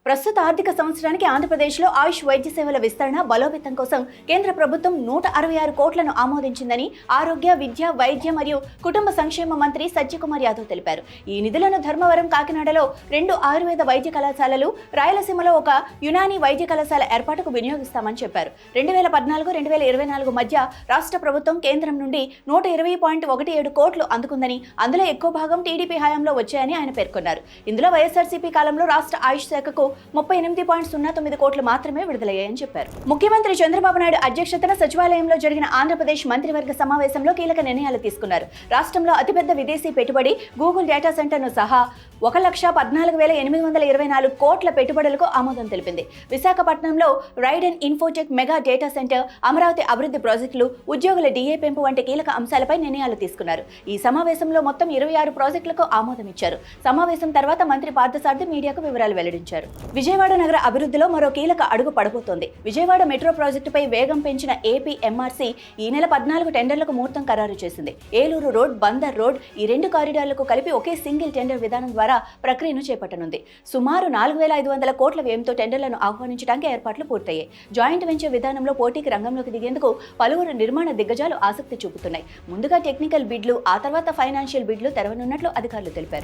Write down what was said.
ప్రస్తుత ఆర్థిక సంవత్సరానికి ఆంధ్రప్రదేశ్లో ఆయుష్ వైద్య సేవల విస్తరణ బలోపేతం కోసం కేంద్ర ప్రభుత్వం 166 కోట్లను ఆమోదించిందని ఆరోగ్య, విద్య, వైద్య మరియు కుటుంబ సంక్షేమ మంత్రి సత్యకుమార్ యాదవ్ తెలిపారు. ఈ నిధులను ధర్మవరం, కాకినాడలో 2 ఆయుర్వేద వైద్య కళాశాలలు, రాయలసీమలో ఒక యునానీ వైద్య కళాశాల ఏర్పాటుకు వినియోగిస్తామని చెప్పారు. 2014-2024 మధ్య రాష్ట్ర ప్రభుత్వం కేంద్రం నుండి 120.17 కోట్లు అందుకుందని, అందులో ఎక్కువ భాగం టీడీపీ హయాంలో వచ్చాయని ఆయన పేర్కొన్నారు. ఇందులో వైఎస్ఆర్సీపీ కాలంలో రాష్ట్ర ఆయుష్ శాఖకు 38.09 కోట్లు మాత్రమే విడుదలయ్యాయని చెప్పారు. ముఖ్యమంత్రి చంద్రబాబు నాయుడు అధ్యక్షతన సచివాలయంలో జరిగిన ఆంధ్రప్రదేశ్ మంత్రివర్గ సమావేశంలో కీలక నిర్ణయాలు తీసుకున్నారు. రాష్ట్రంలో అతిపెద్ద విదేశీ పెట్టుబడి గూగుల్ డేటా సెంటర్ను సహా 1,14,824 కోట్ల పెట్టుబడులకు ఆమోదం తెలిపింది. విశాఖపట్నంలో Raiden Infotech mega data centre, Amaravati అభివృద్ధి ప్రాజెక్టులు, ఉద్యోగుల డిఏ పెంపు వంటి కీలక అంశాలపై నిర్ణయాలు తీసుకున్నారు. ఈ సమావేశంలో మొత్తం 26 ప్రాజెక్టులకు ఆమోదం ఇచ్చారు. సమావేశం తర్వాత మంత్రి పార్థసారథి మీడియాకు వివరాలు వెల్లడించారు. విజయవాడ నగర అభివృద్ధిలో మరో కీలక అడుగు పడబోతోంది. విజయవాడ మెట్రో ప్రాజెక్టుపై వేగం పెంచిన ఏపీ ఎంఆర్సీ ఈ నెల 14 టెండర్లకు ముహూర్తం ఖరారు చేసింది. ఏలూరు రోడ్, బందర్ రోడ్ ఈ 2 కారిడార్లకు కలిపి ఒకే సింగిల్ టెండర్ విధానం ద్వారా ప్రక్రియను చేపట్టనుంది. సుమారు 4,500 కోట్ల వ్యయంతో టెండర్లను ఆహ్వానించడానికి ఏర్పాట్లు పూర్తయ్యాయి. జాయింట్ వెంచర్ విధానంలో పోటీకి రంగంలోకి దిగేందుకు పలువురు నిర్మాణ దిగ్గజాలు ఆసక్తి చూపుతున్నాయి. ముందుగా టెక్నికల్ బిడ్లు, ఆ తర్వాత ఫైనాన్షియల్ బిడ్లు తెరవనున్నట్లు అధికారులు తెలిపారు.